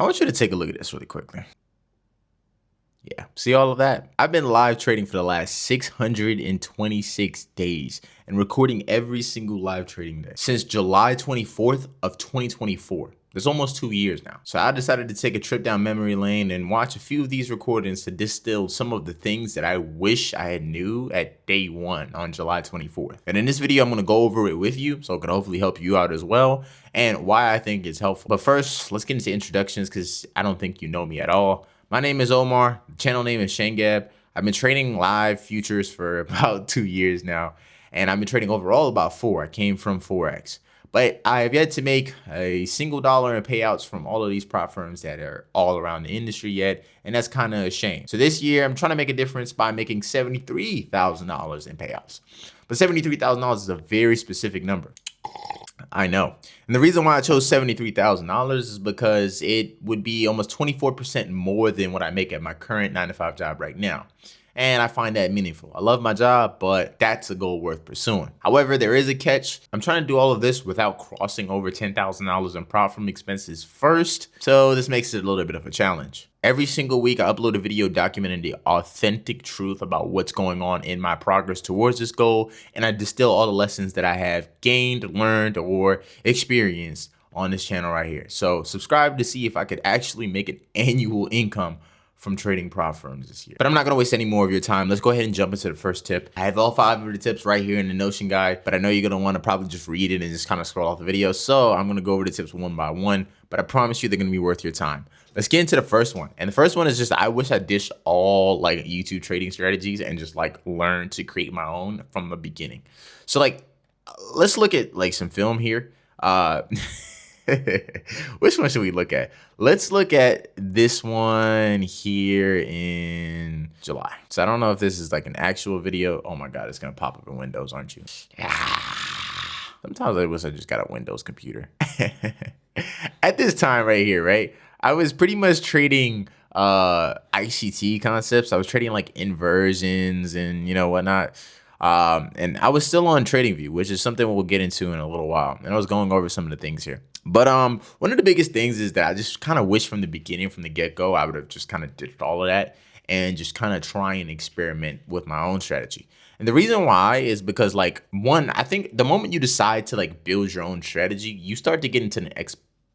I want you to take a look at this really quickly. Yeah, see all of that? I've been live trading for the last 626 days and recording every single live trading day since July 24th of 2024. That's almost 2 years now. So I decided to take a trip down memory lane and watch a few of these recordings to distill some of the things that I wish I had knew at day one on July 24th. And in this video, I'm gonna go over it with you so it can hopefully help you out as well and why I think it's helpful. But first, let's get into introductions because I don't think you know me at all. My name is Omar, the channel name is Shangab. I've been trading live futures for about 2 years now, and I've been trading overall about 4. I came from Forex. But I have yet to make a single dollar in payouts from all of these prop firms that are all around the industry yet, and that's kind of a shame. So this year, I'm trying to make a difference by making $73,000 in payouts. But $73,000 is a very specific number. I know. And the reason why I chose $73,000 is because it would be almost 24% more than what I make at my current 9-to-5 job right now. And I find that meaningful. I love my job, but that's a goal worth pursuing. However, there is a catch. I'm trying to do all of this without crossing over $10,000 in prop firm expenses first. So this makes it a little bit of a challenge. Every single week, I upload a video documenting the authentic truth about what's going on in my progress towards this goal, and I distill all the lessons that I have gained, learned, or experienced on this channel right here. So subscribe to see if I could actually make an annual income from trading prop firms this year. But I'm not gonna waste any more of your time. Let's go ahead and jump into the first tip. I have all 5 of the tips right here in the Notion guide, but I know you're gonna wanna probably just read it and just kind of scroll off the video. So I'm gonna go over the tips one by one, but I promise you they're gonna be worth your time. Let's get into the first one. And the first one is just, I wish I dished all like YouTube trading strategies and just like learned to create my own from the beginning. So like, let's look at like some film here. Which one should we look at? Let's look at this one here in July. So I don't know if this is like an actual video. Oh my God, it's gonna pop up in Windows, aren't you? Sometimes I wish I just got a Windows computer. At this time right here, right? I was pretty much trading ICT concepts. I was trading like inversions and whatnot. And I was still on TradingView, which is something we'll get into in a little while. And I was going over some of the things here. But one of the biggest things is that I just kind of wish from the beginning, from the get-go, I would have just kind of ditched all of that and just kind of try and experiment with my own strategy. And the reason why is because, like, one, I think the moment you decide to like build your own strategy, you start to get into an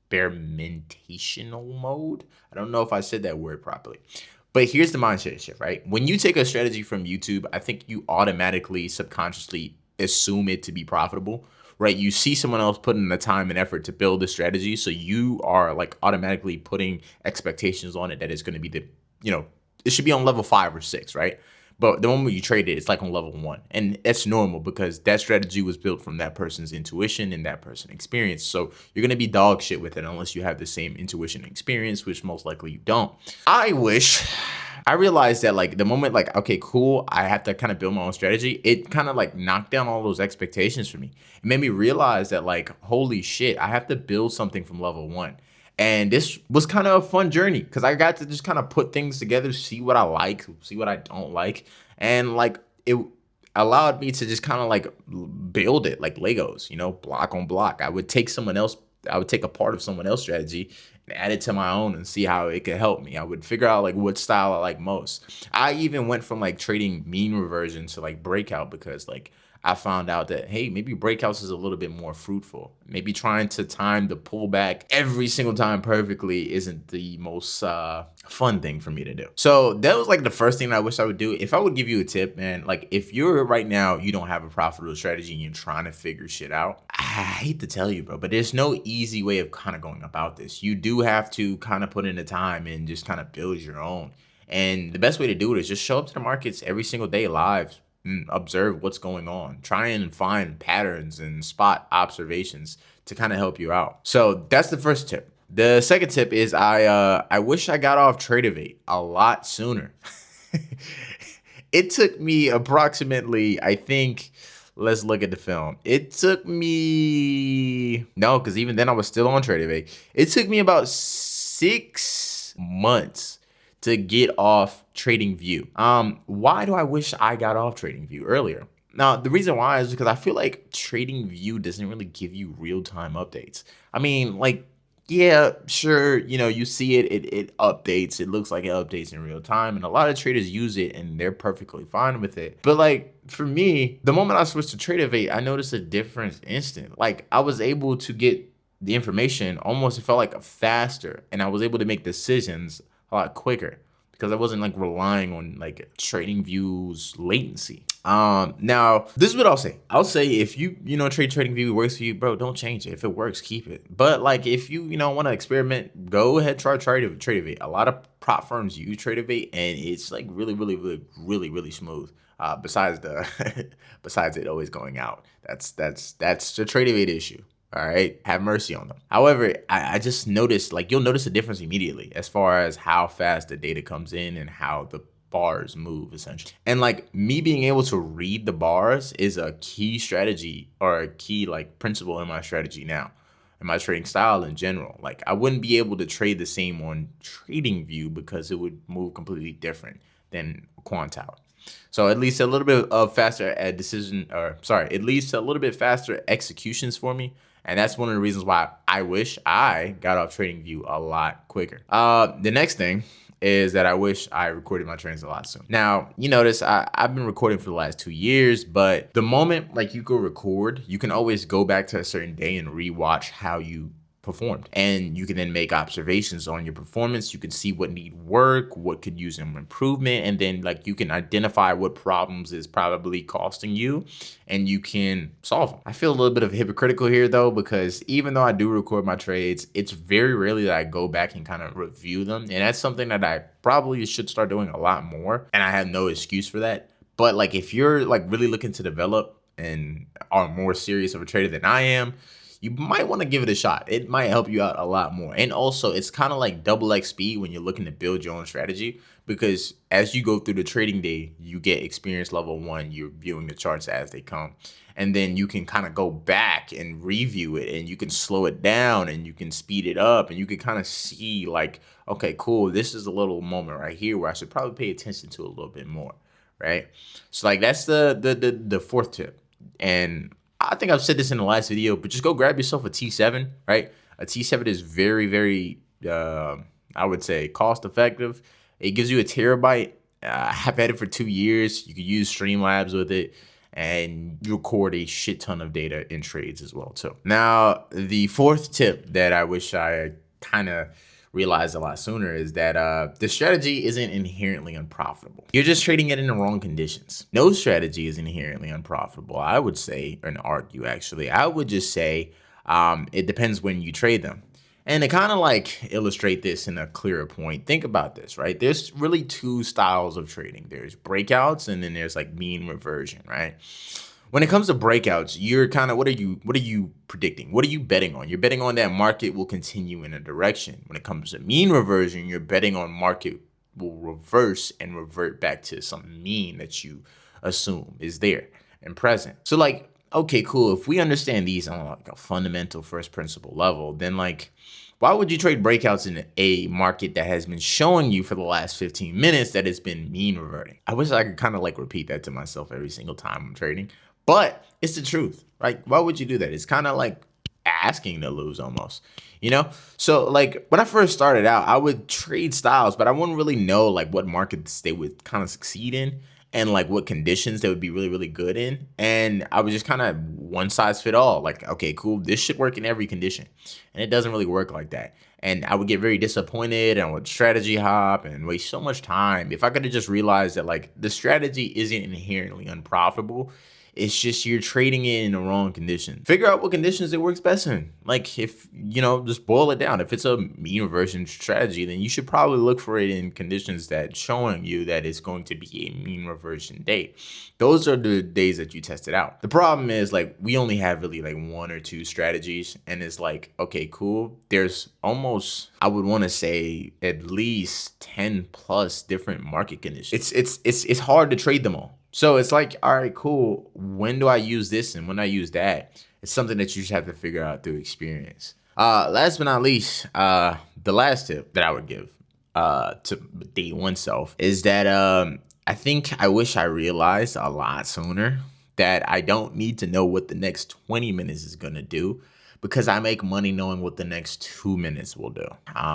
experimentational mode. I don't know if I said that word properly. But here's the mindset shift, right? When you take a strategy from YouTube, I think you automatically, subconsciously assume it to be profitable, right? You see someone else put in the time and effort to build the strategy. So you are like automatically putting expectations on it that it's going to be the, it should be on level 5 or 6, right? But the moment you trade it, it's like on level 1. And that's normal because that strategy was built from that person's intuition and that person's experience. So you're going to be dog shit with it unless you have the same intuition and experience, which most likely you don't. I realized that like the moment like, okay, cool, I have to kind of build my own strategy. It kind of like knocked down all those expectations for me. It made me realize that like, holy shit, I have to build something from level 1. And this was kind of a fun journey because I got to just kind of put things together, see what I like, see what I don't like. And like it allowed me to just kind of like build it like Legos, block on block. I would take a part of someone else's strategy and add it to my own and see how it could help me. I would figure out like what style I like most. I even went from like trading mean reversion to like breakout because like I found out that, hey, maybe breakouts is a little bit more fruitful. Maybe trying to time the pullback every single time perfectly isn't the most fun thing for me to do. So that was like the first thing I wish I would do. If I would give you a tip, man, like if you're right now, you don't have a profitable strategy and you're trying to figure shit out, I hate to tell you, bro, but there's no easy way of kind of going about this. You do have to kind of put in the time and just kind of build your own. And the best way to do it is just show up to the markets every single day live. Observe what's going on, try and find patterns and spot observations to kind of help you out. So that's the first tip. The second tip is I wish I got off Tradeovate a lot sooner. It took me approximately, I think, let's look at the film. It took me, no, because even then I was still on Tradeovate. It took me about 6 months to get off TradingView. Why do I wish I got off TradingView earlier? Now, the reason why is because I feel like TradingView doesn't really give you real-time updates. I mean, like, Yeah, sure. You see it updates. It looks like it updates in real time. And a lot of traders use it and they're perfectly fine with it. But like for me, the moment I switched to Tradeovate, I noticed a difference instant. Like I was able to get the information almost, it felt like faster. And I was able to make decisions a lot quicker because I wasn't like relying on like trading views latency. Now this is what I'll say. I'll say if trading view works for you, bro, don't change it. If it works, keep it. But like if you want to experiment, go ahead, try Tradeovate. A lot of prop firms use Tradeovate and it's like really smooth. Besides the besides it always going out. That's the Tradeovate issue. All right, have mercy on them. However, I just noticed, like, you'll notice a difference immediately as far as how fast the data comes in and how the bars move essentially. And like me being able to read the bars is a key strategy or a key like principle in my strategy now, in my trading style in general. Like I wouldn't be able to trade the same on TradingView because it would move completely different than Quantout. So at least a little bit of faster at least a little bit faster executions for me. And that's one of the reasons why I wish I got off TradingView a lot quicker. The next thing is that I wish I recorded my trades a lot sooner. Now, you notice I've been recording for the last 2 years, but the moment like you go record, you can always go back to a certain day and rewatch how you performed. And you can then make observations on your performance. You can see what need work, what could use some improvement, and then like you can identify what problems is probably costing you and you can solve them. I feel a little bit of hypocritical here though, because even though I do record my trades, it's very rarely that I go back and kind of review them. And that's something that I probably should start doing a lot more. And I have no excuse for that. But like if you're like really looking to develop and are more serious of a trader than I am, you might want to give it a shot. It might help you out a lot more. And also, it's kind of like double XP when you're looking to build your own strategy, because as you go through the trading day, you get experience level 1. You're viewing the charts as they come. And then you can kind of go back and review it, and you can slow it down and you can speed it up, and you can kind of see like, okay, cool, this is a little moment right here where I should probably pay attention to a little bit more, right? So like that's the fourth tip. And I think I've said this in the last video, but just go grab yourself a T7, right? A T7 is very, I would say, cost effective. It gives you a terabyte. I've had it for 2 years. You can use Streamlabs with it and you record a shit ton of data in trades as well too. Now, the fourth tip that I wish I kind of realized a lot sooner is that the strategy isn't inherently unprofitable. You're just trading it in the wrong conditions. No strategy is inherently unprofitable, I would say, or argue actually. I would just say it depends when you trade them. And to kind of like illustrate this in a clearer point, think about this, right? There's really 2 styles of trading. There's breakouts and then there's like mean reversion, right? When it comes to breakouts, you're kind of, what are you predicting? What are you betting on? You're betting on that market will continue in a direction. When it comes to mean reversion, you're betting on market will reverse and revert back to some mean that you assume is there and present. So like, okay, cool. If we understand these on like a fundamental first principle level, then like, why would you trade breakouts in a market that has been showing you for the last 15 minutes that it's been mean reverting? I wish I could kind of like repeat that to myself every single time I'm trading. But it's the truth, right? Why would you do that? It's kind of like asking to lose almost, you know? So like when I first started out, I would trade styles, but I wouldn't really know like what markets they would kind of succeed in and like what conditions they would be really good in. And I was just kind of one size fit all. Like, okay, cool, this should work in every condition. And it doesn't really work like that. And I would get very disappointed and would strategy hop and waste so much time. If I could have just realized that like the strategy isn't inherently unprofitable, it's just you're trading it in the wrong conditions. Figure out what conditions it works best in. Like if, just boil it down. If it's a mean reversion strategy, then you should probably look for it in conditions that showing you that it's going to be a mean reversion day. Those are the days that you test it out. The problem is like we only have really like 1 or 2 strategies, and it's like, okay, cool. There's almost, I would want to say at least 10 plus different market conditions. It's hard to trade them all. So it's like, all right, cool. When do I use this and when I use that? It's something that you just have to figure out through experience. Last but not least, the last tip that I would give to date oneself is that I wish I realized a lot sooner that I don't need to know what the next 20 minutes is going to do because I make money knowing what the next 2 minutes will do.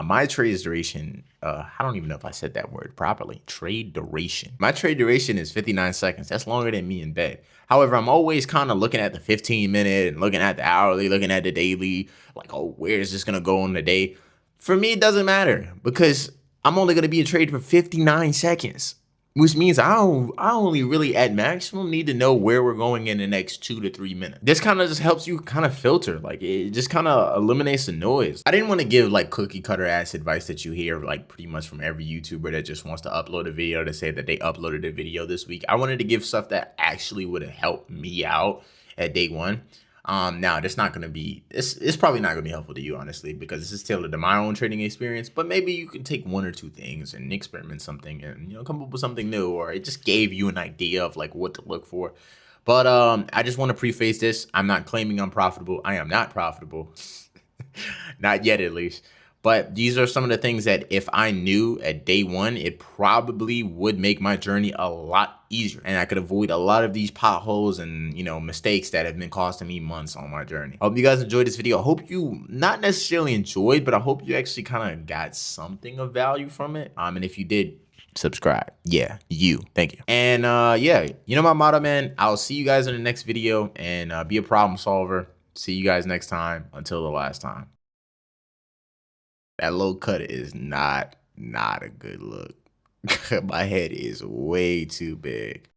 My trade duration, I don't even know if I said that word properly. Trade duration. My trade duration is 59 seconds. That's longer than me in bed. However, I'm always kind of looking at the 15-minute and looking at the hourly, looking at the daily, like, oh, where is this going to go in the day? For me, it doesn't matter because I'm only going to be in trade for 59 seconds. Which means I only really at maximum need to know where we're going in the next 2 to 3 minutes. This kind of just helps you kind of filter. Like it just kind of eliminates the noise. I didn't want to give like cookie cutter ass advice that you hear like pretty much from every YouTuber that just wants to upload a video to say that they uploaded a video this week. I wanted to give stuff that actually would have helped me out at day one. Now that's not going to be, it's probably not going to be helpful to you, honestly, because this is tailored to my own trading experience, but maybe you can take one or two things and experiment something and, come up with something new, or it just gave you an idea of like what to look for. But, I just want to preface this. I'm not claiming I'm profitable. I am not profitable. Not yet, at least. But these are some of the things that if I knew at day one, it probably would make my journey a lot easier. And I could avoid a lot of these potholes and, mistakes that have been costing me months on my journey. I hope you guys enjoyed this video. I hope you not necessarily enjoyed, but I hope you actually kind of got something of value from it. And if you did, subscribe. Yeah, thank you. And yeah, my motto, man. I'll see you guys in the next video, and be a problem solver. See you guys next time. Until the last time. That low cut is not a good look. My head is way too big.